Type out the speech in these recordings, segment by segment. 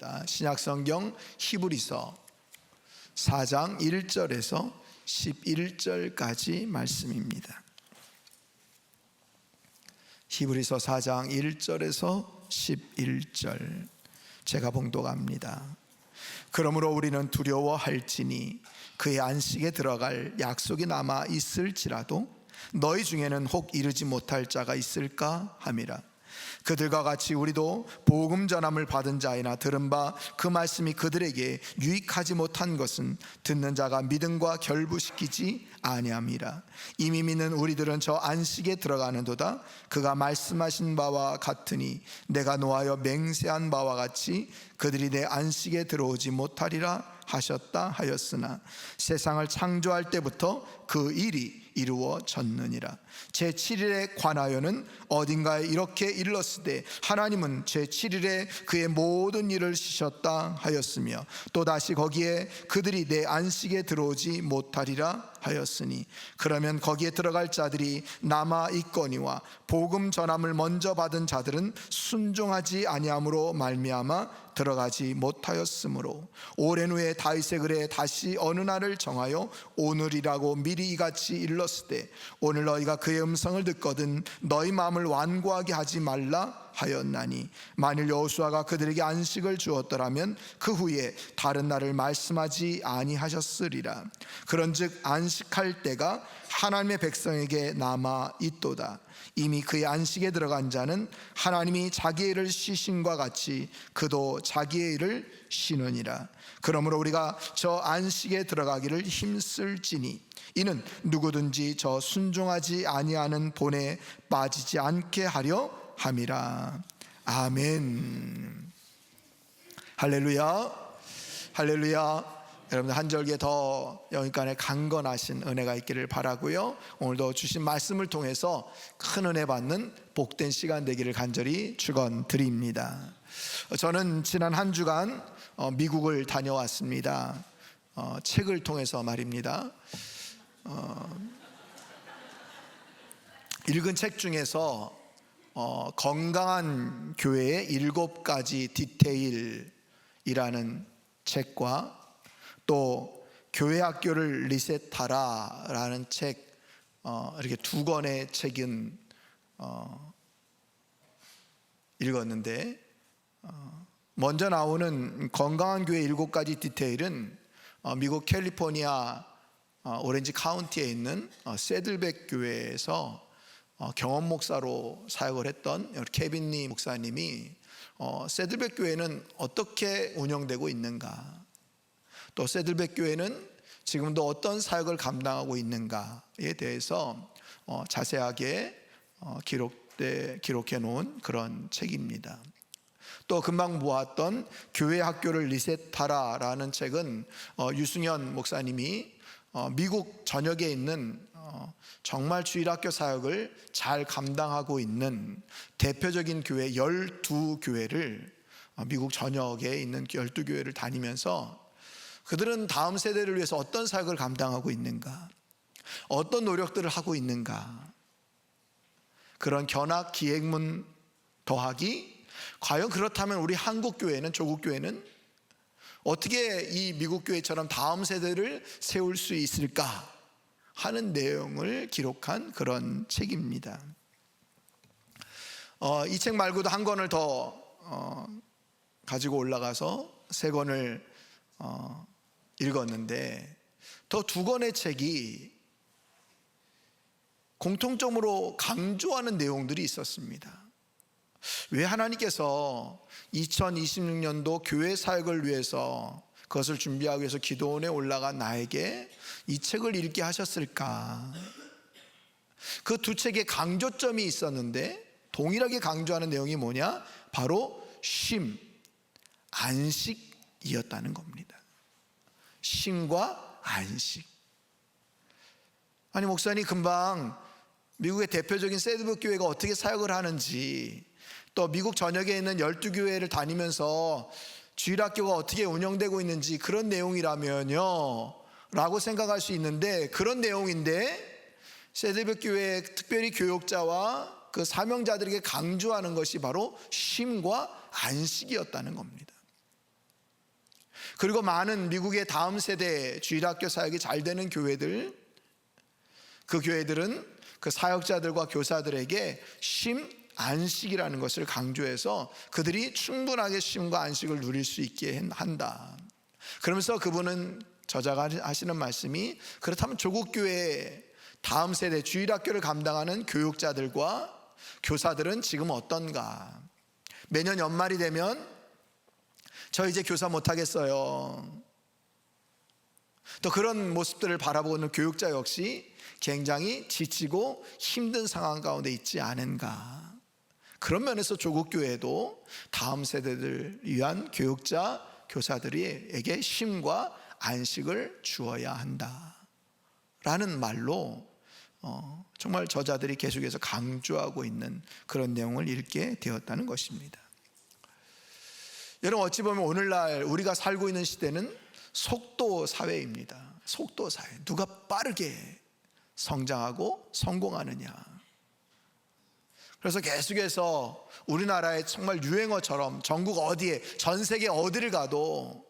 읽겠습니다. 신약성경 히브리서 4장 1절에서 11절까지 말씀입니다. 히브리서 4장 1절에서 11절 제가 봉독합니다. 그러므로 우리는 두려워할지니 그의 안식에 들어갈 약속이 남아 있을지라도 너희 중에는 혹 이르지 못할 자가 있을까 함이라. 그들과 같이 우리도 복음 전함을 받은 자이나 들은 바 그 말씀이 그들에게 유익하지 못한 것은 듣는 자가 믿음과 결부시키지 아니함이라. 이미 믿는 우리들은 저 안식에 들어가는도다. 그가 말씀하신 바와 같으니 내가 노하여 맹세한 바와 같이 그들이 내 안식에 들어오지 못하리라 하셨다 하였으나 세상을 창조할 때부터 그 일이 이루어졌느니라. 제7일에 관하여는 어딘가에 이렇게 일렀으되 하나님은 제7일에 그의 모든 일을 쉬셨다 하였으며 또다시 거기에 그들이 내 안식에 들어오지 못하리라 하였으니 그러면 거기에 들어갈 자들이 남아 있거니와 복음 전함을 먼저 받은 자들은 순종하지 아니함으로 말미암아 들어가지 못하였으므로 오랜 후에 다윗의 글에 다시 어느 날을 정하여 오늘이라고 미리 이같이 일렀으되 오늘 너희가 그의 음성을 듣거든 너희 마음을 완고하게 하지 말라 하였나니 만일 여호수아가 그들에게 안식을 주었더라면 그 후에 다른 날을 말씀하지 아니하셨으리라. 그런즉 안식할 때가 하나님의 백성에게 남아 있도다. 이미 그의 안식에 들어간 자는 하나님이 자기의 일을 쉬심과 같이 그도 자기의 일을 쉬느니라. 그러므로 우리가 저 안식에 들어가기를 힘쓸지니 이는 누구든지 저 순종하지 아니하는 본에 빠지지 않게 하려 함이라. 아멘. 할렐루야. 할렐루야. 여러분들 한 절기 더 영육간에 강건하신 은혜가 있기를 바라고요. 오늘도 주신 말씀을 통해서 큰 은혜 받는 복된 시간 되기를 간절히 축원드립니다. 저는 지난 한 주간 미국을 다녀왔습니다. 책을 통해서 말입니다. 읽은 책 중에서 건강한 교회의 7가지 디테일이라는 책과 또 교회 학교를 리셋하라 라는 책, 이렇게 2권의 책은 읽었는데 먼저 나오는 건강한 교회 7가지 디테일은 미국 캘리포니아 오렌지 카운티에 있는 세들백 교회에서 경험 목사로 사역을 했던 케빈리 목사님이 세들백 교회는 어떻게 운영되고 있는가, 또 세들백 교회는 지금도 어떤 사역을 감당하고 있는가에 대해서 자세하게 기록해 놓은 그런 책입니다. 또 금방 보았던 교회 학교를 리셋하라 라는 책은 유승현 목사님이 미국 전역에 있는 정말 주일학교 사역을 잘 감당하고 있는 대표적인 교회 12교회를 미국 전역에 있는 12교회를 다니면서 그들은 다음 세대를 위해서 어떤 사역을 감당하고 있는가, 어떤 노력들을 하고 있는가, 그런 견학 기획문 더하기 과연 그렇다면 우리 한국교회는, 조국교회는 어떻게 이 미국 교회처럼 다음 세대를 세울 수 있을까 하는 내용을 기록한 그런 책입니다. 이 책 말고도 한 권을 더 가지고 올라가서 3권을 읽었는데 더 2권의 책이 공통적으로 강조하는 내용들이 있었습니다. 왜 하나님께서 2026년도 교회 사역을 위해서 그것을 준비하기 위해서 기도원에 올라간 나에게 이 책을 읽게 하셨을까? 그 2책의 강조점이 있었는데 동일하게 강조하는 내용이 뭐냐? 바로 쉼, 안식이었다는 겁니다. 쉼과 안식. 아니 목사님, 금방 미국의 대표적인 세드북 교회가 어떻게 사역을 하는지, 또 미국 전역에 있는 12교회를 다니면서 주일학교가 어떻게 운영되고 있는지 그런 내용이라면요 라고 생각할 수 있는데, 그런 내용인데 세드북 교회 특별히 교역자와 그 사명자들에게 강조하는 것이 바로 쉼과 안식이었다는 겁니다. 그리고 많은 미국의 다음 세대 주일학교 사역이 잘 되는 교회들, 그 교회들은 그 사역자들과 교사들에게 쉼, 안식이라는 것을 강조해서 그들이 충분하게 쉼과 안식을 누릴 수 있게 한다. 그러면서 그분은, 저자가 하시는 말씀이, 그렇다면 조국 교회의 다음 세대 주일학교를 감당하는 교육자들과 교사들은 지금 어떤가? 매년 연말이 되면 저 이제 교사 못하겠어요. 또 그런 모습들을 바라보는 교육자 역시 굉장히 지치고 힘든 상황 가운데 있지 않은가? 그런 면에서 조국 교회도 다음 세대들을 위한 교육자, 교사들에게 쉼과 안식을 주어야 한다라는 말로 정말 저자들이 계속해서 강조하고 있는 그런 내용을 읽게 되었다는 것입니다. 여러분, 어찌 보면 오늘날 우리가 살고 있는 시대는 속도 사회입니다. 속도 사회. 누가 빠르게 성장하고 성공하느냐. 그래서 계속해서 우리나라의 정말 유행어처럼 전국 어디에, 전 세계 어디를 가도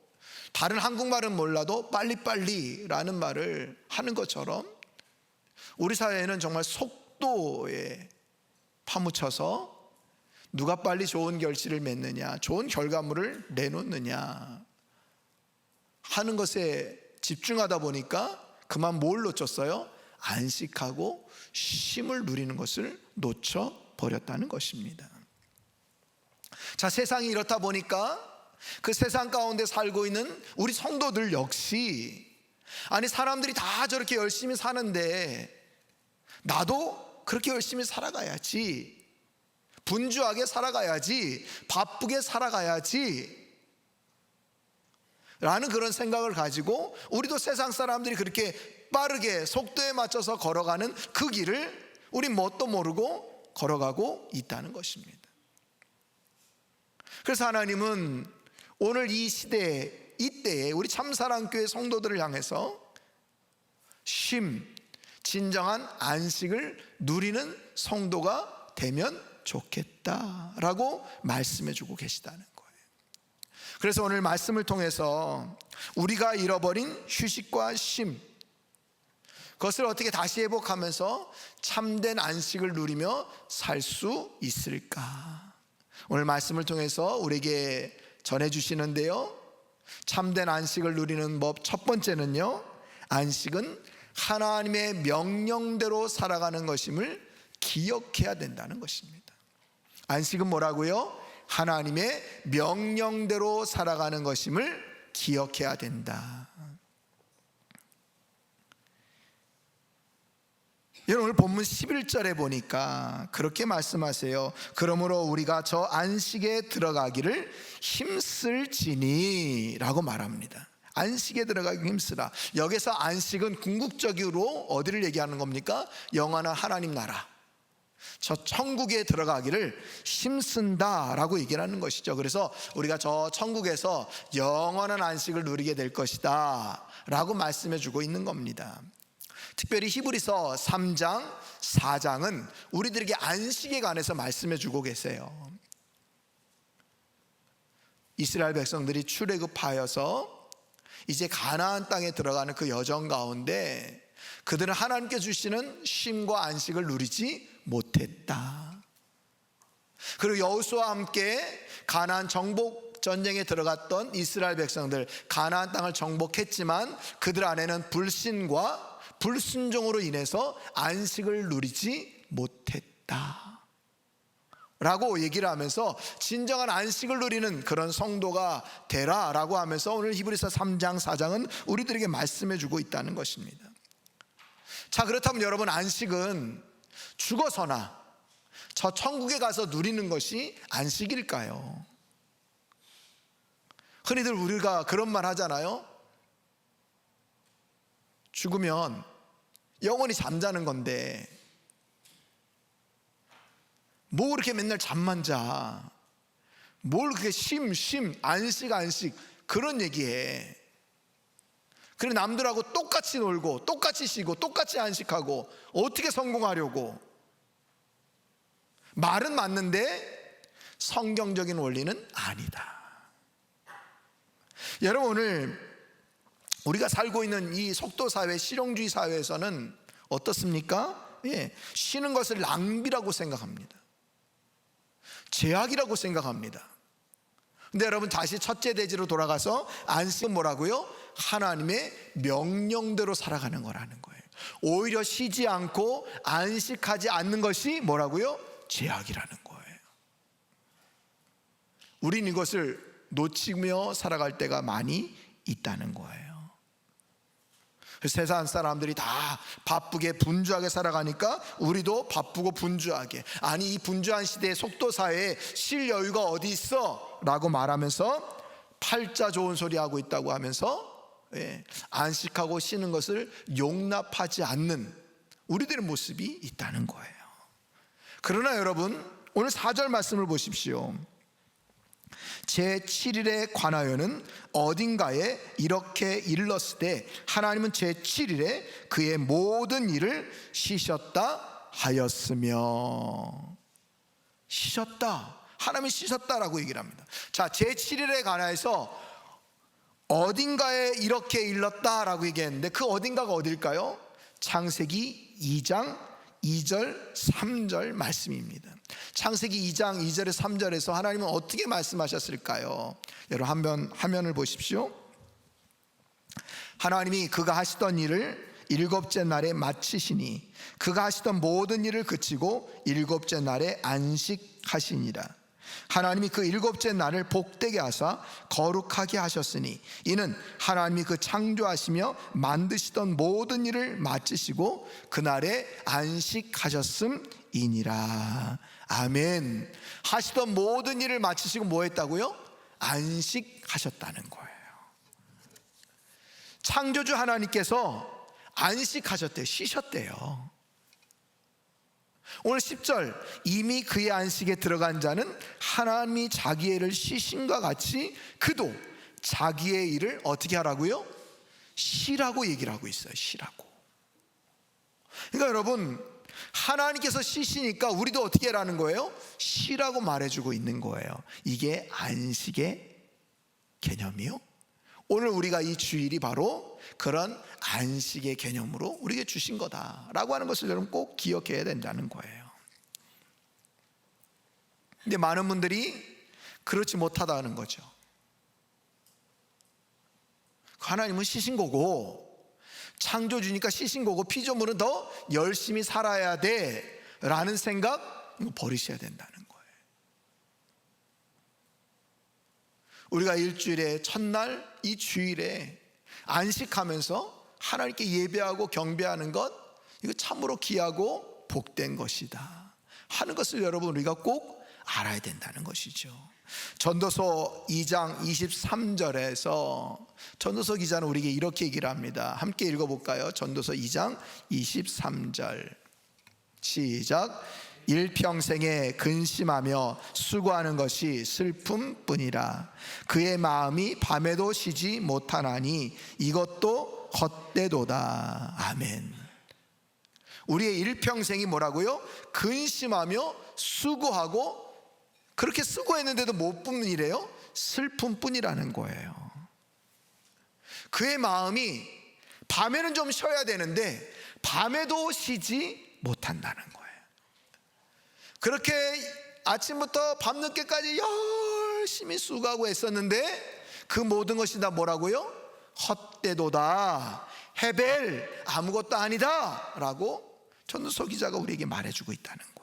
다른 한국말은 몰라도 빨리빨리라는 말을 하는 것처럼 우리 사회에는 정말 속도에 파묻혀서 누가 빨리 좋은 결실을 맺느냐, 좋은 결과물을 내놓느냐 하는 것에 집중하다 보니까 그만 뭘 놓쳤어요? 안식하고 쉼을 누리는 것을 놓쳐버렸다는 것입니다. 자, 세상이 이렇다 보니까 그 세상 가운데 살고 있는 우리 성도들 역시, 아니 사람들이 다 저렇게 열심히 사는데 나도 그렇게 열심히 살아가야지, 분주하게 살아가야지, 바쁘게 살아가야지 라는 그런 생각을 가지고 우리도 세상 사람들이 그렇게 빠르게 속도에 맞춰서 걸어가는 그 길을 우리 뭣도 모르고 걸어가고 있다는 것입니다. 그래서 하나님은 오늘 이 시대에, 이때에 우리 참사랑교회 성도들을 향해서 쉼, 진정한 안식을 누리는 성도가 되면 좋겠다라고 말씀해 주고 계시다는 거예요. 그래서 오늘 말씀을 통해서 우리가 잃어버린 휴식과 쉼, 그것을 어떻게 다시 회복하면서 참된 안식을 누리며 살 수 있을까? 오늘 말씀을 통해서 우리에게 전해주시는데요, 참된 안식을 누리는 법 첫 번째는요, 안식은 하나님의 명령대로 살아가는 것임을 기억해야 된다는 것입니다. 안식은 뭐라고요? 하나님의 명령대로 살아가는 것임을 기억해야 된다. 여러분, 오늘 본문 11절에 보니까 그렇게 말씀하세요. 그러므로 우리가 저 안식에 들어가기를 힘쓸지니 라고 말합니다. 안식에 들어가기 힘쓰라. 여기서 안식은 궁극적으로 어디를 얘기하는 겁니까? 영원한 하나님 나라, 저 천국에 들어가기를 힘쓴다 라고 얘기를 하는 것이죠. 그래서 우리가 저 천국에서 영원한 안식을 누리게 될 것이다 라고 말씀해 주고 있는 겁니다. 특별히 히브리서 3장, 4장은 우리들에게 안식에 관해서 말씀해 주고 계세요. 이스라엘 백성들이 출애굽하여서 이제 가나안 땅에 들어가는 그 여정 가운데 그들은 하나님께 주시는 쉼과 안식을 누리지 못했다. 그리고 여호수아와 함께 가나안 정복 전쟁에 들어갔던 이스라엘 백성들, 가나안 땅을 정복했지만 그들 안에는 불신과 불순종으로 인해서 안식을 누리지 못했다 라고 얘기를 하면서 진정한 안식을 누리는 그런 성도가 되라 라고 하면서 오늘 히브리서 3장 4장은 우리들에게 말씀해 주고 있다는 것입니다. 자, 그렇다면 여러분, 안식은 죽어서나 저 천국에 가서 누리는 것이 안식일까요? 흔히들 우리가 그런 말 하잖아요. 죽으면 영원히 잠자는 건데 뭐 그렇게 맨날 잠만 자, 뭘 그렇게 쉼 안식 그런 얘기해. 그래, 남들하고 똑같이 놀고 똑같이 쉬고 똑같이 안식하고 어떻게 성공하려고. 말은 맞는데 성경적인 원리는 아니다. 여러분, 오늘 우리가 살고 있는 이 속도사회, 실용주의 사회에서는 어떻습니까? 쉬는 것을 낭비라고 생각합니다. 죄악이라고 생각합니다. 근데 여러분, 다시 첫째 대지로 돌아가서 안식은 뭐라고요? 하나님의 명령대로 살아가는 거라는 거예요. 오히려 쉬지 않고 안식하지 않는 것이 뭐라고요? 죄악이라는 거예요. 우린 이것을 놓치며 살아갈 때가 많이 있다는 거예요. 세상 사람들이 다 바쁘게 분주하게 살아가니까 우리도 바쁘고 분주하게, 아니 이 분주한 시대의 속도사회에 쉴 여유가 어디 있어? 라고 말하면서 팔자 좋은 소리 하고 있다고 하면서 안식하고 쉬는 것을 용납하지 않는 우리들의 모습이 있다는 거예요. 그러나 여러분, 오늘 4절 말씀을 보십시오. 제7일에 관하여는 어딘가에 이렇게 일렀을 때 하나님은 제7일에 그의 모든 일을 쉬셨다 하였으며. 쉬셨다, 하나님이 쉬셨다라고 얘기를 합니다. 자, 제7일에 관하여서 어딘가에 이렇게 일렀다라고 얘기했는데 그 어딘가가 어딜까요? 창세기 2장 2절 3절 말씀입니다. 창세기 2장 2절에 3절에서 하나님은 어떻게 말씀하셨을까요? 여러분, 한번 화면을 보십시오. 하나님이 그가 하시던 일을 일곱째 날에 마치시니 그가 하시던 모든 일을 그치고 일곱째 날에 안식하시니라. 하나님이 그 일곱째 날을 복되게 하사 거룩하게 하셨으니 이는 하나님이 그 창조하시며 만드시던 모든 일을 마치시고 그날에 안식하셨음이니라. 아멘. 하시던 모든 일을 마치시고 뭐 했다고요? 안식하셨다는 거예요. 창조주 하나님께서 안식하셨대요. 쉬셨대요. 오늘 10절, 이미 그의 안식에 들어간 자는 하나님이 자기의 일을 쉬심과 같이 그도 자기의 일을 어떻게 하라고요? 쉬라고 얘기를 하고 있어요. 쉬라고. 그러니까 여러분, 하나님께서 쉬시니까 우리도 어떻게 하라는 거예요? 쉬라고 말해주고 있는 거예요. 이게 안식의 개념이요. 오늘 우리가 이 주일이 바로 그런 안식의 개념으로 우리에게 주신 거다라고 하는 것을 여러분 꼭 기억해야 된다는 거예요. 근데 많은 분들이 그렇지 못하다는 거죠. 하나님은 쉬신 거고, 창조주니까 쉬신 거고, 피조물은 더 열심히 살아야 돼 라는 생각 버리셔야 된다는 거예요. 우리가 일주일의 첫날 이 주일에 안식하면서 하나님께 예배하고 경배하는 것, 이거 참으로 귀하고 복된 것이다 하는 것을 여러분 우리가 꼭 알아야 된다는 것이죠. 전도서 2장 23절에서 전도서 기자는 우리에게 이렇게 얘기를 합니다. 함께 읽어볼까요? 전도서 2장 23절 시작. 일평생에 근심하며 수고하는 것이 슬픔뿐이라. 그의 마음이 밤에도 쉬지 못하나니 이것도 헛되도다. 아멘. 우리의 일평생이 뭐라고요? 근심하며 수고하고, 그렇게 수고했는데도 못 뽑는 일이에요? 슬픔뿐이라는 거예요. 그의 마음이 밤에는 좀 쉬어야 되는데 밤에도 쉬지 못한다는 거예요. 그렇게 아침부터 밤늦게까지 열심히 수고하고 애썼는데 그 모든 것이 다 뭐라고요? 헛되도다. 헤벨, 아무것도 아니다 라고 전도서 기자가 우리에게 말해주고 있다는 거예요.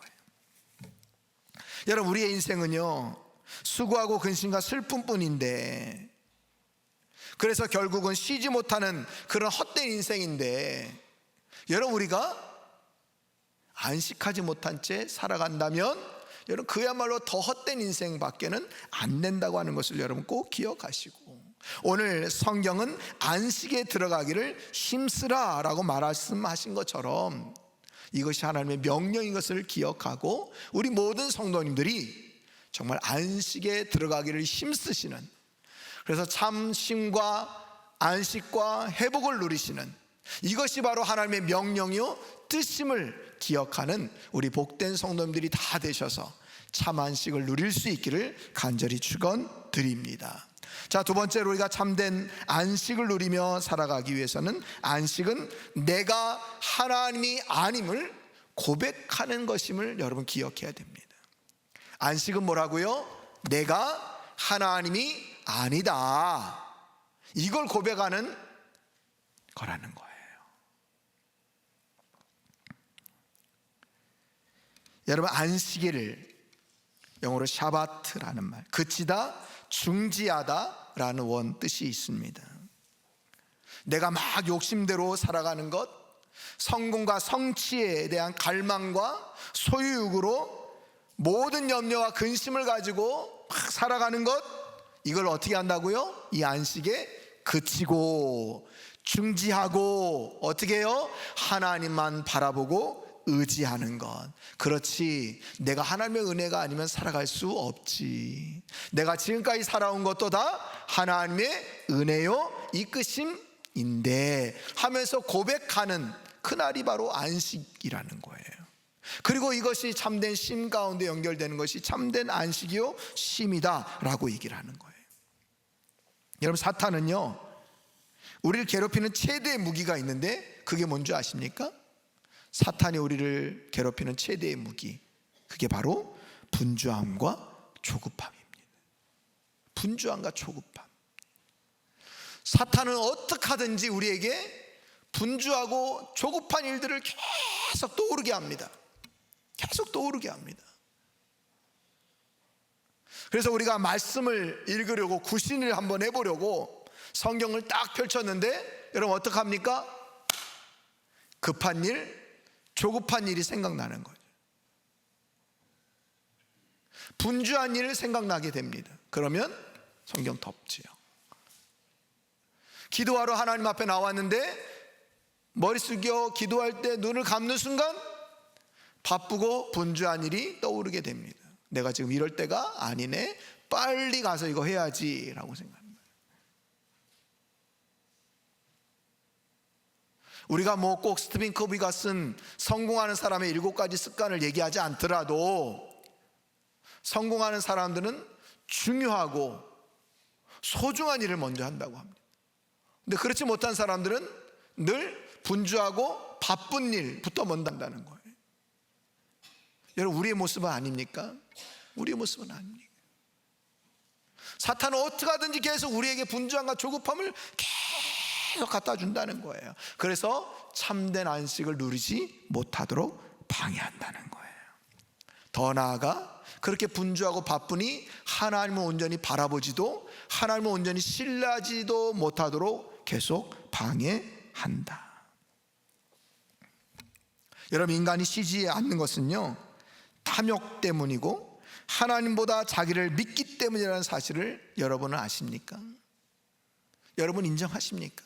여러분, 우리의 인생은요 수고하고 근심과 슬픔뿐인데, 그래서 결국은 쉬지 못하는 그런 헛된 인생인데, 여러분 우리가 안식하지 못한 채 살아간다면 여러분 그야말로 더 헛된 인생밖에는 안 된다고 하는 것을 여러분 꼭 기억하시고, 오늘 성경은 안식에 들어가기를 힘쓰라 라고 말씀하신 것처럼 이것이 하나님의 명령인 것을 기억하고 우리 모든 성도님들이 정말 안식에 들어가기를 힘쓰시는, 그래서 참 쉼과 안식과 회복을 누리시는, 이것이 바로 하나님의 명령이요 뜻임을 기억하는 우리 복된 성도님들이 다 되셔서 참 안식을 누릴 수 있기를 간절히 축원드립니다. 자, 두 번째로 우리가 참된 안식을 누리며 살아가기 위해서는, 안식은 내가 하나님이 아님을 고백하는 것임을 여러분 기억해야 됩니다. 안식은 뭐라고요? 내가 하나님이 아니다, 이걸 고백하는 거라는 거예요. 여러분, 안식일을 영어로 샤바트라는 말, 그치다, 중지하다 라는 원 뜻이 있습니다. 내가 막 욕심대로 살아가는 것, 성공과 성취에 대한 갈망과 소유욕으로 모든 염려와 근심을 가지고 막 살아가는 것, 이걸 어떻게 한다고요? 이 안식에 그치고 중지하고 어떻게 해요? 하나님만 바라보고 의지하는 것. 그렇지, 내가 하나님의 은혜가 아니면 살아갈 수 없지. 내가 지금까지 살아온 것도 다 하나님의 은혜요 이끄심인데 하면서 고백하는 그날이 바로 안식이라는 거예요. 그리고 이것이 참된 심 가운데 연결되는 것이 참된 안식이요 심이다 라고 얘기를 하는 거예요. 여러분, 사탄은요, 우리를 괴롭히는 최대의 무기가 있는데 그게 뭔지 아십니까? 사탄이 우리를 괴롭히는 최대의 무기, 그게 바로 분주함과 조급함입니다. 분주함과 조급함. 사탄은 어떻게 하든지 우리에게 분주하고 조급한 일들을 계속 떠오르게 합니다. 계속 떠오르게 합니다. 그래서 우리가 말씀을 읽으려고 구신을 한번 해보려고 성경을 딱 펼쳤는데, 여러분 어떡합니까? 급한 일, 조급한 일이 생각나는 거죠. 분주한 일 생각나게 됩니다. 그러면 성경 덮지요. 기도하러 하나님 앞에 나왔는데 머리 숙여 기도할 때 눈을 감는 순간 바쁘고 분주한 일이 떠오르게 됩니다. 내가 지금 이럴 때가 아니네, 빨리 가서 이거 해야지 라고 생각합니다. 우리가 뭐 꼭 스티븐 코비가 쓴 성공하는 사람의 7가지 습관을 얘기하지 않더라도 성공하는 사람들은 중요하고 소중한 일을 먼저 한다고 합니다. 근데 그렇지 못한 사람들은 늘 분주하고 바쁜 일부터 먼저 한다는 거예요. 여러분, 우리의 모습은 아닙니까? 우리의 모습은 아닙니까? 사탄은 어떻게 하든지 계속 우리에게 분주함과 조급함을 계속 갖다 준다는 거예요. 그래서 참된 안식을 누리지 못하도록 방해한다는 거예요. 더 나아가 그렇게 분주하고 바쁘니 하나님을 온전히 바라보지도 하나님을 온전히 신뢰하지도 못하도록 계속 방해한다. 여러분, 인간이 쉬지 않는 것은요, 탐욕 때문이고 하나님보다 자기를 믿기 때문이라는 사실을 여러분은 아십니까? 여러분 인정하십니까?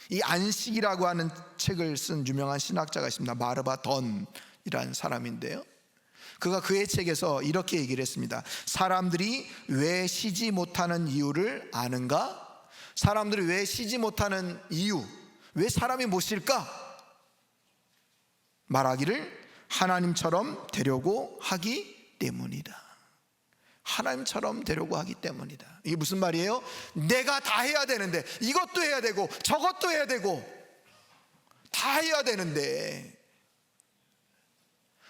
이 안식이라고 하는 책을 쓴 유명한 신학자가 있습니다. 마르바 던이라는 사람인데요, 그가 그의 책에서 이렇게 얘기를 했습니다. 사람들이 왜 쉬지 못하는 이유를 아는가? 사람들이 왜 쉬지 못하는 이유, 왜 사람이 못 쉴까? 말하기를 하나님처럼 되려고 하기 때문이다. 하나님처럼 되려고 하기 때문이다. 이게 무슨 말이에요? 내가 다 해야 되는데, 이것도 해야 되고 저것도 해야 되고 다 해야 되는데,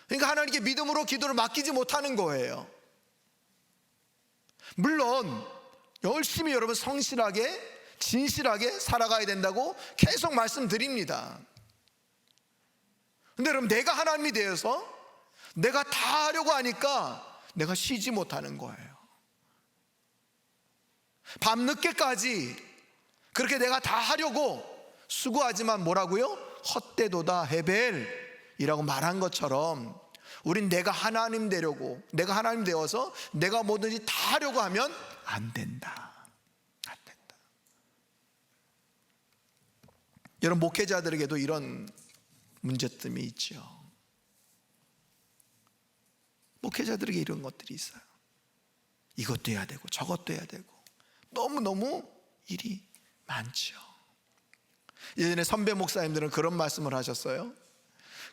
그러니까 하나님께 믿음으로 기도를 맡기지 못하는 거예요. 물론 열심히 여러분 성실하게 진실하게 살아가야 된다고 계속 말씀드립니다. 근데 여러분, 내가 하나님이 되어서 내가 다 하려고 하니까 내가 쉬지 못하는 거예요. 밤늦게까지 그렇게 내가 다 하려고 수고하지만 뭐라고요? 헛되도다 헤벨이라고 말한 것처럼 우린 내가 하나님 되려고, 내가 하나님 되어서 내가 뭐든지 다 하려고 하면 안 된다. 안 된다. 여러분, 목회자들에게도 이런 문제점이 있죠. 목회자들에게 이런 것들이 있어요. 이것도 해야 되고 저것도 해야 되고 너무너무 일이 많죠. 예전에 선배 목사님들은 그런 말씀을 하셨어요.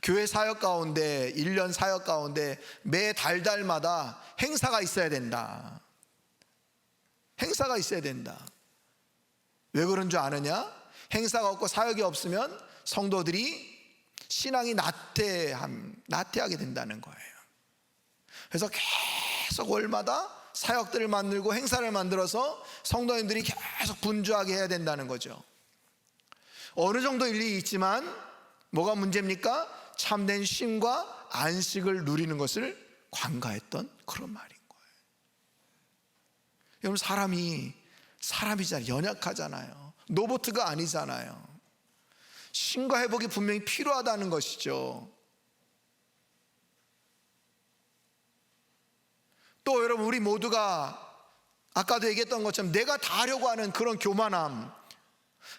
교회 사역 가운데 1년 사역 가운데 매 달마다 행사가 있어야 된다. 행사가 있어야 된다. 왜 그런 줄 아느냐? 행사가 없고 사역이 없으면 성도들이 신앙이 나태하게 된다는 거예요. 그래서 계속 월마다 사역들을 만들고 행사를 만들어서 성도님들이 계속 분주하게 해야 된다는 거죠. 어느 정도 일이 있지만 뭐가 문제입니까? 참된 쉼과 안식을 누리는 것을 관가했던 그런 말인 거예요. 여러분, 사람이잖아요. 연약하잖아요. 로봇가 아니잖아요. 쉼과 회복이 분명히 필요하다는 것이죠. 또 여러분, 우리 모두가 아까도 얘기했던 것처럼 내가 다 하려고 하는 그런 교만함,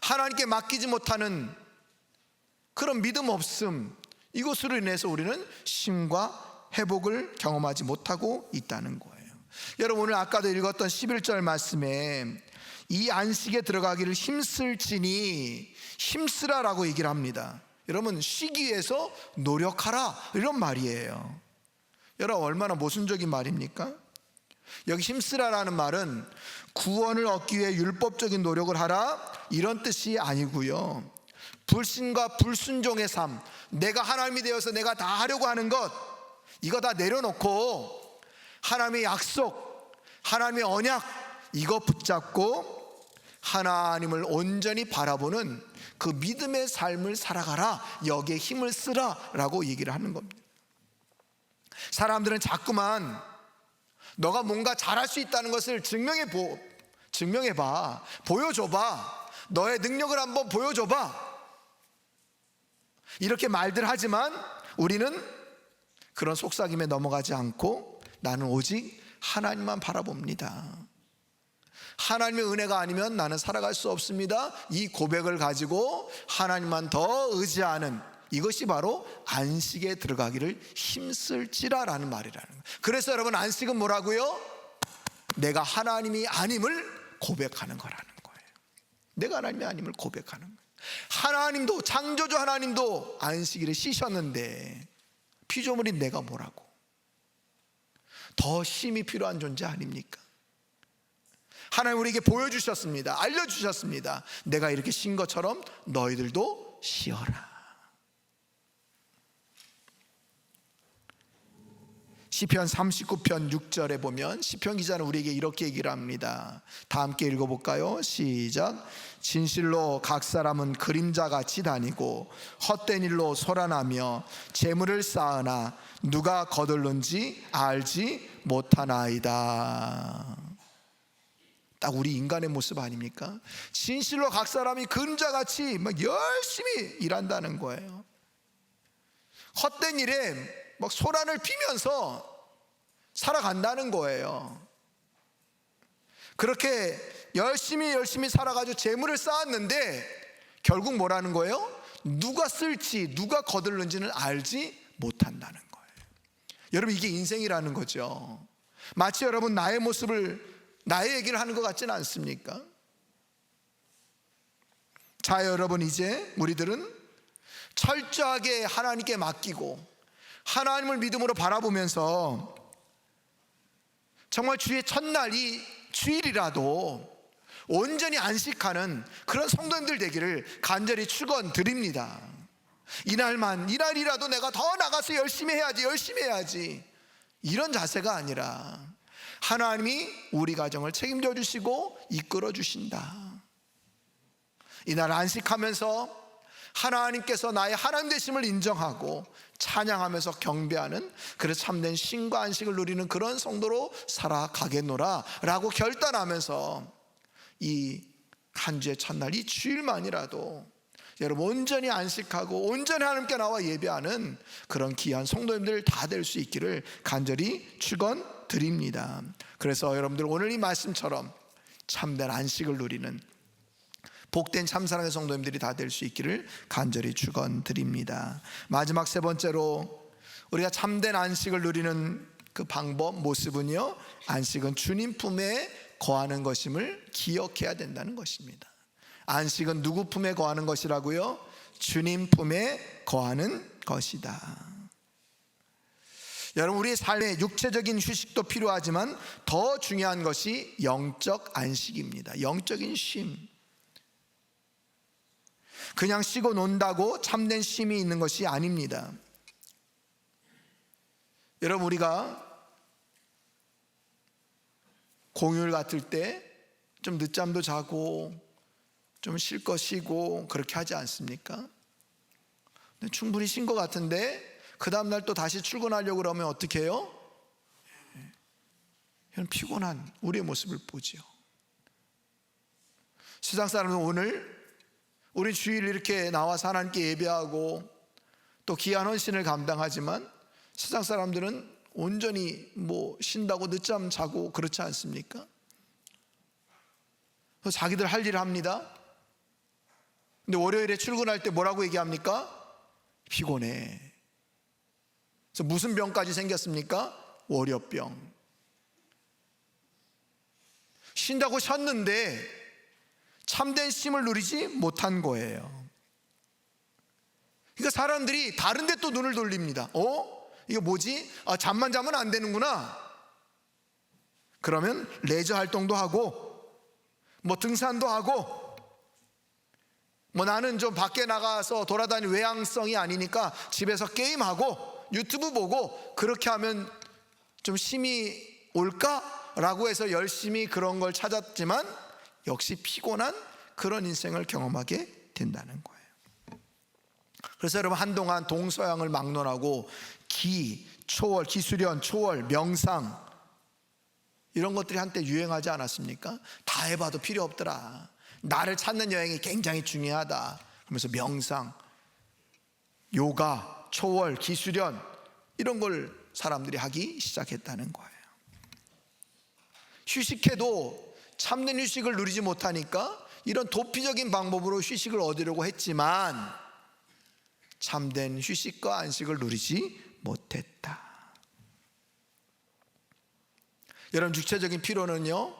하나님께 맡기지 못하는 그런 믿음 없음, 이것으로 인해서 우리는 쉼과 회복을 경험하지 못하고 있다는 거예요. 여러분, 오늘 아까도 읽었던 11절 말씀에 이 안식에 들어가기를 힘쓸지니, 힘쓰라라고 얘기를 합니다. 여러분, 쉬기 위해서 노력하라, 이런 말이에요. 여러분, 얼마나 모순적인 말입니까? 여기 힘쓰라라는 말은 구원을 얻기 위해 율법적인 노력을 하라, 이런 뜻이 아니고요, 불신과 불순종의 삶, 내가 하나님이 되어서 내가 다 하려고 하는 것, 이거 다 내려놓고 하나님의 약속, 하나님의 언약, 이거 붙잡고 하나님을 온전히 바라보는 그 믿음의 삶을 살아가라, 여기에 힘을 쓰라 라고 얘기를 하는 겁니다. 사람들은 자꾸만 너가 뭔가 잘할 수 있다는 것을 증명해봐, 보여줘봐, 너의 능력을 한번 보여줘봐, 이렇게 말들 하지만 우리는 그런 속삭임에 넘어가지 않고 나는 오직 하나님만 바라봅니다. 하나님의 은혜가 아니면 나는 살아갈 수 없습니다. 이 고백을 가지고 하나님만 더 의지하는, 이것이 바로 안식에 들어가기를 힘쓸지라라는 말이라는 거예요. 그래서 여러분, 안식은 뭐라고요? 내가 하나님이 아님을 고백하는 거라는 거예요. 내가 하나님이 아님을 고백하는 거예요. 하나님도, 창조주 하나님도 안식일에 쉬셨는데 피조물인 내가 뭐라고? 더 쉼이 필요한 존재 아닙니까? 하나님 우리에게 보여주셨습니다. 알려주셨습니다. 내가 이렇게 쉰 것처럼 너희들도 쉬어라. 시편 39편 6절에 보면 시편 기자는 우리에게 이렇게 얘기를 합니다. 다 함께 읽어볼까요? 시작. 진실로 각 사람은 그림자같이 다니고 헛된 일로 소란하며 재물을 쌓으나 누가 거둘는지 알지 못하나이다. 딱 우리 인간의 모습 아닙니까? 진실로 각 사람이 그림자같이 막 열심히 일한다는 거예요. 헛된 일에 막 소란을 피면서 살아간다는 거예요. 그렇게 열심히 살아가지고 재물을 쌓았는데 결국 뭐라는 거예요? 누가 쓸지 누가 거둘는지는 알지 못한다는 거예요. 여러분, 이게 인생이라는 거죠. 마치 여러분 나의 모습을, 나의 얘기를 하는 것 같지는 않습니까? 자, 여러분, 이제 우리들은 철저하게 하나님께 맡기고 하나님을 믿음으로 바라보면서 정말 주의 첫날, 이 주일이라도 온전히 안식하는 그런 성도님들 되기를 간절히 축원드립니다. 이날이라도 내가 더 나가서 열심히 해야지, 이런 자세가 아니라 하나님이 우리 가정을 책임져 주시고 이끌어 주신다. 이날 안식하면서 하나님께서 나의 하나님 되심을 인정하고 찬양하면서 경배하는, 그래서 참된 쉼과 안식을 누리는 그런 성도로 살아가겠노라 라고 결단하면서 이 한 주의 첫날, 이 주일만이라도 여러분 온전히 안식하고 온전히 하나님께 나와 예배하는 그런 귀한 성도님들 다 될 수 있기를 간절히 축원드립니다. 그래서 여러분들 오늘 이 말씀처럼 참된 안식을 누리는 복된 참사랑의 성도님들이 다 될 수 있기를 간절히 축원드립니다. 마지막 세 번째로 우리가 참된 안식을 누리는 그 방법, 모습은요, 안식은 주님 품에 거하는 것임을 기억해야 된다는 것입니다. 안식은 누구 품에 거하는 것이라고요? 주님 품에 거하는 것이다. 여러분, 우리의 삶에 육체적인 휴식도 필요하지만 더 중요한 것이 영적 안식입니다. 영적인 쉼. 그냥 쉬고 논다고 참된 쉼이 있는 것이 아닙니다. 여러분, 우리가 공휴일 같을 때 좀 늦잠도 자고 좀 쉴 거 쉬고 그렇게 하지 않습니까? 근데 충분히 쉰 것 같은데 그 다음날 또 다시 출근하려고 그러면 어떻게 해요? 피곤한 우리의 모습을 보죠. 세상 사람은 오늘 우리 주일 이렇게 나와서 하나님께 예배하고 또 귀한 헌신을 감당하지만 세상 사람들은 온전히 쉰다고 늦잠 자고 그렇지 않습니까? 그래서 자기들 할 일을 합니다. 근데 월요일에 출근할 때 뭐라고 얘기합니까? 피곤해. 그래서 무슨 병까지 생겼습니까? 월요병. 쉰다고 쉬었는데 참된 쉼을 누리지 못한 거예요. 그러니까 사람들이 다른 데 또 눈을 돌립니다. 이거 뭐지? 잠만 자면 안 되는구나. 그러면 레저 활동도 하고 등산도 하고 나는 좀 밖에 나가서 돌아다니는 외향성이 아니니까 집에서 게임하고 유튜브 보고 그렇게 하면 좀 쉼이 올까라고 해서 열심히 그런 걸 찾았지만 역시 피곤한 그런 인생을 경험하게 된다는 거예요. 그래서 여러분, 한동안 동서양을 막론하고 초월, 기수련, 초월, 명상 이런 것들이 한때 유행하지 않았습니까? 다 해봐도 필요 없더라. 나를 찾는 여행이 굉장히 중요하다. 그러면서 명상, 요가, 초월, 기수련 이런 걸 사람들이 하기 시작했다는 거예요. 휴식해도 참된 휴식을 누리지 못하니까 이런 도피적인 방법으로 휴식을 얻으려고 했지만 참된 휴식과 안식을 누리지 못했다. 여러분, 육체적인 피로는요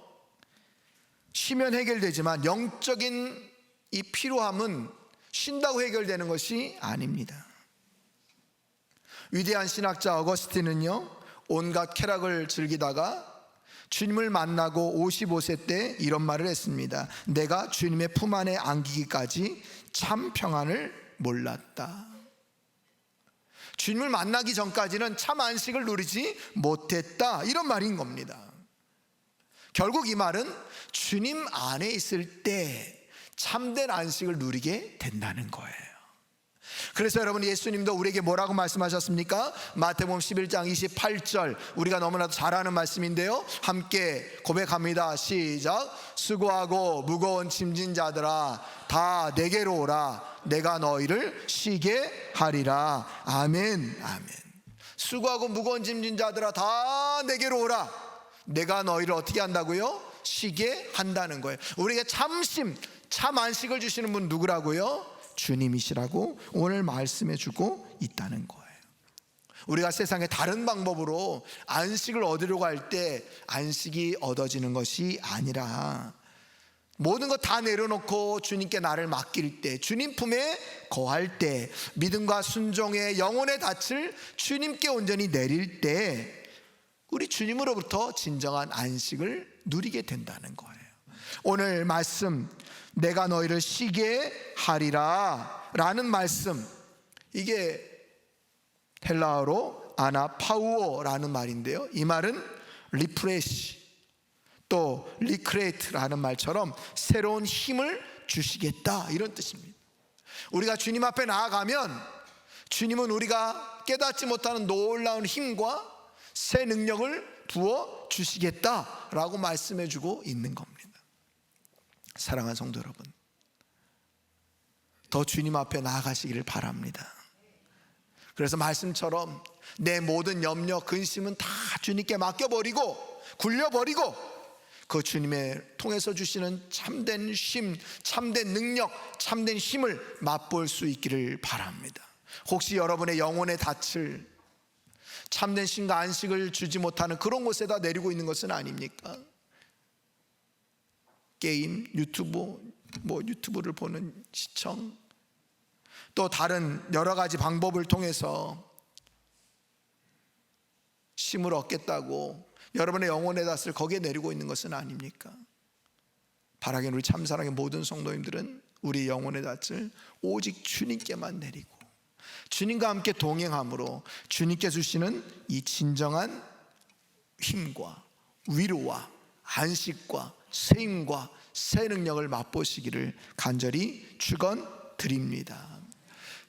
쉬면 해결되지만 영적인 이 피로함은 쉰다고 해결되는 것이 아닙니다. 위대한 신학자 어거스틴은요 온갖 쾌락을 즐기다가 주님을 만나고 55세 때 이런 말을 했습니다. 내가 주님의 품 안에 안기기까지 참 평안을 몰랐다. 주님을 만나기 전까지는 참 안식을 누리지 못했다, 이런 말인 겁니다. 결국 이 말은 주님 안에 있을 때 참된 안식을 누리게 된다는 거예요. 그래서 여러분, 예수님도 우리에게 뭐라고 말씀하셨습니까? 마태복음 11장 28절, 우리가 너무나도 잘 아는 말씀인데요, 함께 고백합니다. 시작. 수고하고 무거운 짐진 자들아 다 내게로 오라. 내가 너희를 쉬게 하리라. 아멘. 아멘. 수고하고 무거운 짐진 자들아 다 내게로 오라. 내가 너희를 어떻게 한다고요? 쉬게 한다는 거예요. 우리에게 참심, 참 안식을 주시는 분 누구라고요? 주님이시라고 오늘 말씀해 주고 있다는 거예요. 우리가 세상의 다른 방법으로 안식을 얻으려고 할 때 안식이 얻어지는 것이 아니라 모든 것 다 내려놓고 주님께 나를 맡길 때, 주님 품에 거할 때, 믿음과 순종의 영혼의 닻을 주님께 온전히 내릴 때 우리 주님으로부터 진정한 안식을 누리게 된다는 거예요. 오늘 말씀, 내가 너희를 쉬게 하리라 라는 말씀, 이게 헬라어로 아나파우오라는 말인데요, 이 말은 리프레시 또 리크레이트라는 말처럼 새로운 힘을 주시겠다, 이런 뜻입니다. 우리가 주님 앞에 나아가면 주님은 우리가 깨닫지 못하는 놀라운 힘과 새 능력을 부어 주시겠다라고 말씀해 주고 있는 겁니다. 사랑하는 성도 여러분, 더 주님 앞에 나아가시기를 바랍니다. 그래서 말씀처럼 내 모든 염려, 근심은 다 주님께 맡겨버리고 굴려버리고 그 주님의 통해서 주시는 참된 쉼, 참된 능력, 참된 힘을 맛볼 수 있기를 바랍니다. 혹시 여러분의 영혼의 닻을 참된 쉼과 안식을 주지 못하는 그런 곳에다 내리고 있는 것은 아닙니까? 게임, 유튜브를 보는 시청, 또 다른 여러 가지 방법을 통해서 쉼을 얻겠다고 여러분의 영혼의 낯을 거기에 내리고 있는 것은 아닙니까? 바라기는 우리 참사랑의 모든 성도님들은 우리 영혼의 낯을 오직 주님께만 내리고 주님과 함께 동행함으로 주님께 주시는 이 진정한 힘과 위로와 안식과 세임과 새 능력을 맛보시기를 간절히 축원드립니다.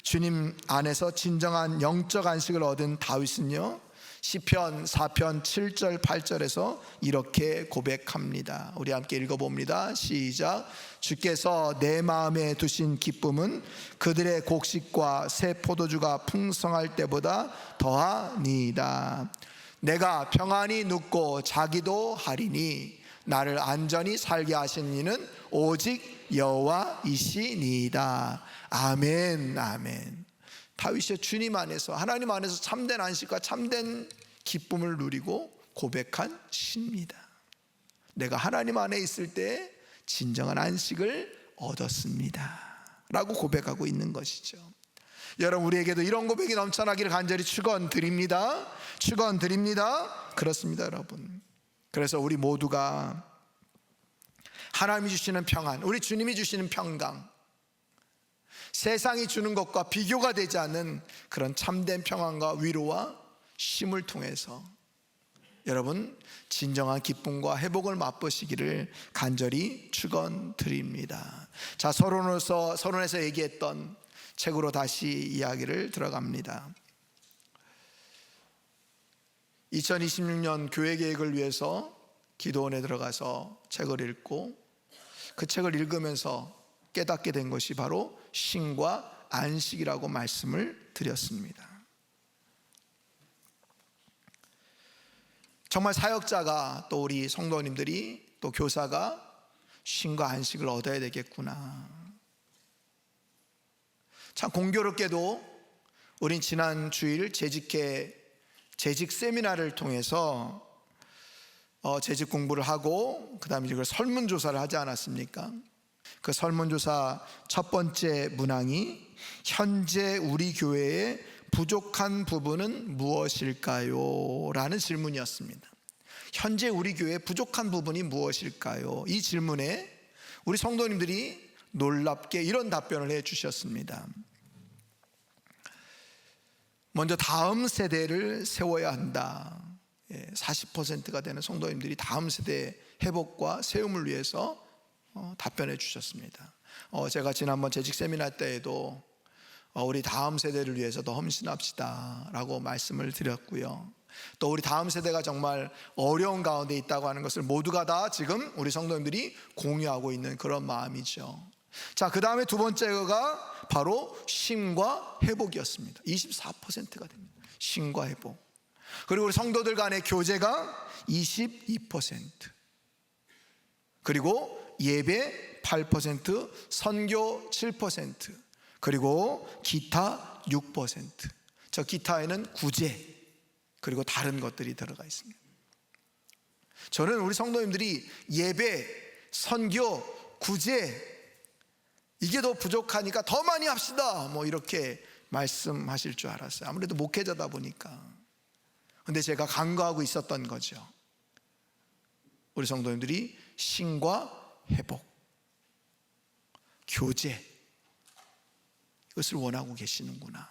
주님 안에서 진정한 영적 안식을 얻은 다윗은요, 시편 4편 7절 8절에서 이렇게 고백합니다. 우리 함께 읽어봅니다. 시작. 주께서 내 마음에 두신 기쁨은 그들의 곡식과 새 포도주가 풍성할 때보다 더하니이다. 내가 평안히 눕고 자기도 하리니 나를 안전히 살게 하신 이는 오직 여호와이시니이다. 아멘. 아멘. 다윗이 주님 안에서, 하나님 안에서 참된 안식과 참된 기쁨을 누리고 고백한 시입니다. 내가 하나님 안에 있을 때 진정한 안식을 얻었습니다 라고 고백하고 있는 것이죠. 여러분, 우리에게도 이런 고백이 넘쳐나기를 간절히 축원드립니다. 축원드립니다. 그렇습니다, 여러분. 그래서 우리 모두가 하나님이 주시는 평안, 우리 주님이 주시는 평강, 세상이 주는 것과 비교가 되지 않는 그런 참된 평안과 위로와 쉼을 통해서 여러분 진정한 기쁨과 회복을 맛보시기를 간절히 축원드립니다. 자, 서론에서 얘기했던 책으로 다시 이야기를 들어갑니다. 2026년 교회 계획을 위해서 기도원에 들어가서 책을 읽고 그 책을 읽으면서 깨닫게 된 것이 바로 쉼과 안식이라고 말씀을 드렸습니다. 정말 사역자가, 또 우리 성도님들이, 또 교사가 쉼과 안식을 얻어야 되겠구나. 참 공교롭게도 우린 지난 주일 재직 세미나를 통해서 재직 공부를 하고 그 다음에 이걸 설문조사를 하지 않았습니까? 그 설문조사 첫 번째 문항이 현재 우리 교회의 부족한 부분은 무엇일까요? 라는 질문이었습니다. 현재 우리 교회의 부족한 부분이 무엇일까요? 이 질문에 우리 성도님들이 놀랍게 이런 답변을 해 주셨습니다. 먼저 다음 세대를 세워야 한다. 40%가 되는 성도님들이 다음 세대의 회복과 세움을 위해서 답변해 주셨습니다. 제가 지난번 재직 세미나 때에도 우리 다음 세대를 위해서 더 헌신합시다 라고 말씀을 드렸고요. 또 우리 다음 세대가 정말 어려운 가운데 있다고 하는 것을 모두가 다 지금 우리 성도님들이 공유하고 있는 그런 마음이죠. 자, 그 다음에 두 번째가 바로 쉼과 회복이었습니다. 24%가 됩니다. 쉼과 회복. 그리고 우리 성도들 간의 교제가 22%, 그리고 예배 8%, 선교 7%, 그리고 기타 6%. 저 기타에는 구제 그리고 다른 것들이 들어가 있습니다. 저는 우리 성도님들이 예배, 선교, 구제 이게 더 부족하니까 더 많이 합시다 뭐 이렇게 말씀하실 줄 알았어요. 아무래도 목회자다 보니까. 근데 제가 간구하고 있었던 거죠. 우리 성도님들이 쉼과 회복, 교제 이것을 원하고 계시는구나.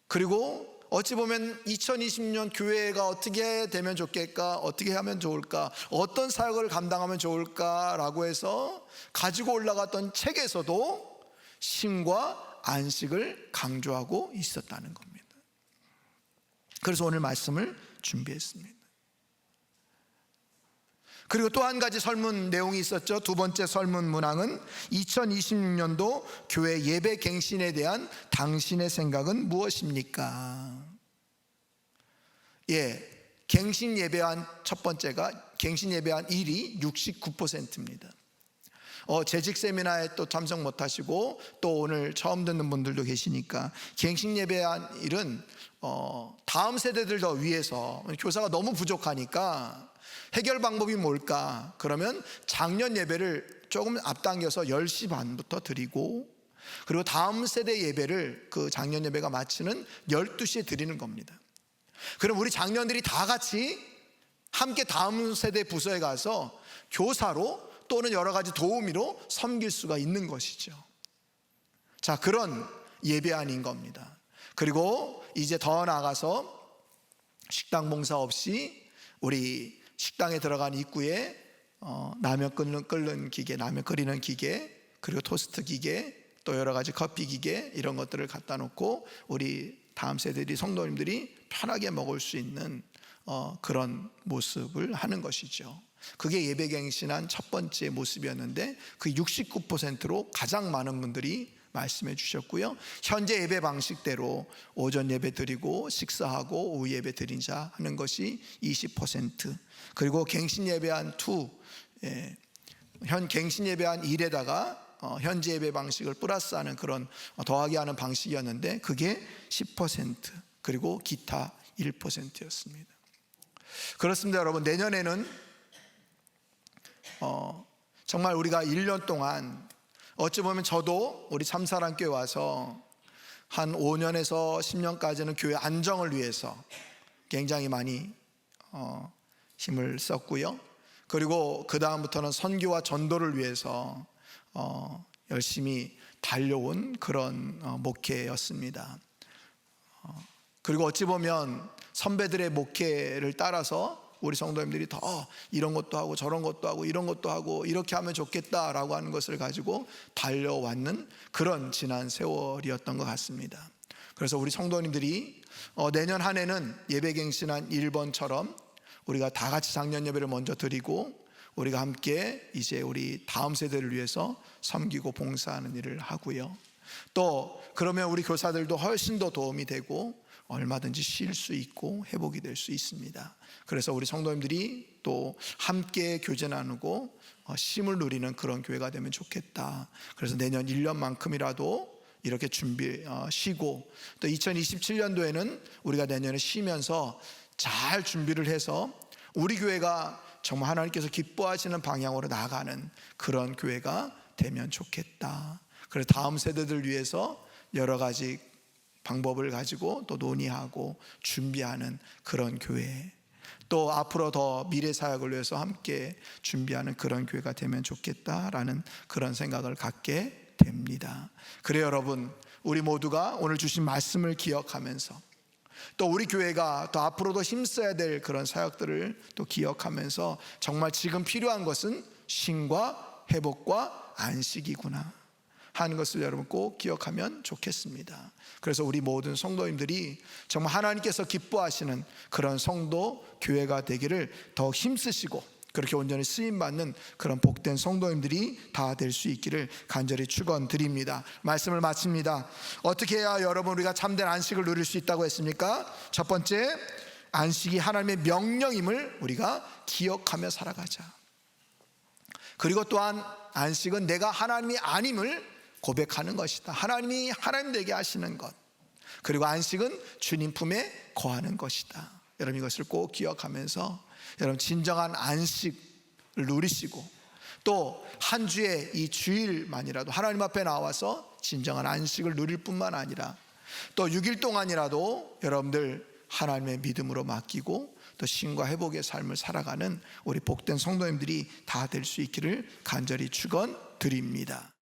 그리고 어찌 보면 2020년 교회가 어떻게 되면 좋겠까, 어떻게 하면 좋을까, 어떤 사역을 감당하면 좋을까라고 해서 가지고 올라갔던 책에서도 쉼과 안식을 강조하고 있었다는 겁니다. 그래서 오늘 말씀을 준비했습니다. 그리고 또 한 가지 설문 내용이 있었죠. 두 번째 설문 문항은 2026년도 교회 예배 갱신에 대한 당신의 생각은 무엇입니까? 갱신 예배한 첫 번째가 갱신 예배한 일이 69%입니다. 재직 세미나에 또 참석 못하시고 또 오늘 처음 듣는 분들도 계시니까 갱신 예배한 일은 다음 세대들 더 위해서 교사가 너무 부족하니까 해결 방법이 뭘까? 그러면 작년 예배를 조금 앞당겨서 10시 반부터 드리고, 그리고 다음 세대 예배를 그 작년 예배가 마치는 12시에 드리는 겁니다. 그럼 우리 장년들이 다 같이 함께 다음 세대 부서에 가서 교사로 또는 여러 가지 도우미로 섬길 수가 있는 것이죠. 자, 그런 예배안인 겁니다. 그리고 이제 더 나아가서 식당 봉사 없이 우리 식당에 들어간 입구에 라면 끓는 기계, 라면 끓이는 기계, 그리고 토스트 기계, 또 여러 가지 커피 기계, 이런 것들을 갖다 놓고 우리 다음 세대들이, 성도님들이 편하게 먹을 수 있는 그런 모습을 하는 것이죠. 그게 예배갱신한 첫 번째 모습이었는데 그 69%로 가장 많은 분들이 말씀해 주셨고요. 현재 예배 방식대로 오전 예배 드리고 식사하고 오후 예배 드리자 하는 것이 20%, 그리고 갱신 예배한 2, 갱신 예배한 1에다가 현재 예배 방식을 플러스하는 그런 더하기 하는 방식이었는데 그게 10%, 그리고 기타 1%였습니다. 그렇습니다, 여러분. 내년에는 정말 우리가 1년 동안 어찌 보면 저도 우리 참사랑교회 와서 한 5년에서 10년까지는 교회 안정을 위해서 굉장히 많이 힘을 썼고요. 그리고 그 다음부터는 선교와 전도를 위해서 열심히 달려온 그런 목회였습니다. 그리고 어찌 보면 선배들의 목회를 따라서 우리 성도님들이 더 이런 것도 하고 저런 것도 하고 이런 것도 하고 이렇게 하면 좋겠다라고 하는 것을 가지고 달려왔는 그런 지난 세월이었던 것 같습니다. 그래서 우리 성도님들이 내년 한 해는 예배갱신한 1번처럼 우리가 다 같이 작년 예배를 먼저 드리고 우리가 함께 이제 우리 다음 세대를 위해서 섬기고 봉사하는 일을 하고요. 또 그러면 우리 교사들도 훨씬 더 도움이 되고 얼마든지 쉴 수 있고 회복이 될 수 있습니다. 그래서 우리 성도님들이 또 함께 교제 나누고 쉼을 누리는 그런 교회가 되면 좋겠다. 그래서 내년 1년만큼이라도 이렇게 쉬고, 또 2027년도에는 우리가 내년에 쉬면서 잘 준비를 해서 우리 교회가 정말 하나님께서 기뻐하시는 방향으로 나아가는 그런 교회가 되면 좋겠다. 그래서 다음 세대들 위해서 여러 가지 방법을 가지고 또 논의하고 준비하는 그런 교회, 또 앞으로 더 미래 사역을 위해서 함께 준비하는 그런 교회가 되면 좋겠다라는 그런 생각을 갖게 됩니다. 그래요, 여러분, 우리 모두가 오늘 주신 말씀을 기억하면서 또 우리 교회가 또 앞으로도 힘써야 될 그런 사역들을 또 기억하면서 정말 지금 필요한 것은 쉼과 회복과 안식이구나 하는 것을 여러분 꼭 기억하면 좋겠습니다. 그래서 우리 모든 성도님들이 정말 하나님께서 기뻐하시는 그런 성도 교회가 되기를 더 힘쓰시고 그렇게 온전히 쓰임받는 그런 복된 성도님들이 다 될 수 있기를 간절히 축원드립니다. 말씀을 마칩니다. 어떻게 해야 여러분 우리가 참된 안식을 누릴 수 있다고 했습니까? 첫 번째, 안식이 하나님의 명령임을 우리가 기억하며 살아가자. 그리고 또한 안식은 내가 하나님이 아님을 고백하는 것이다. 하나님이 하나님 되게 하시는 것. 그리고 안식은 주님 품에 거하는 것이다. 여러분 이것을 꼭 기억하면서 여러분 진정한 안식을 누리시고 또 한 주의 이 주일만이라도 하나님 앞에 나와서 진정한 안식을 누릴 뿐만 아니라 또 6일 동안이라도 여러분들 하나님의 믿음으로 맡기고 또 쉼과 회복의 삶을 살아가는 우리 복된 성도님들이 다 될 수 있기를 간절히 축원드립니다.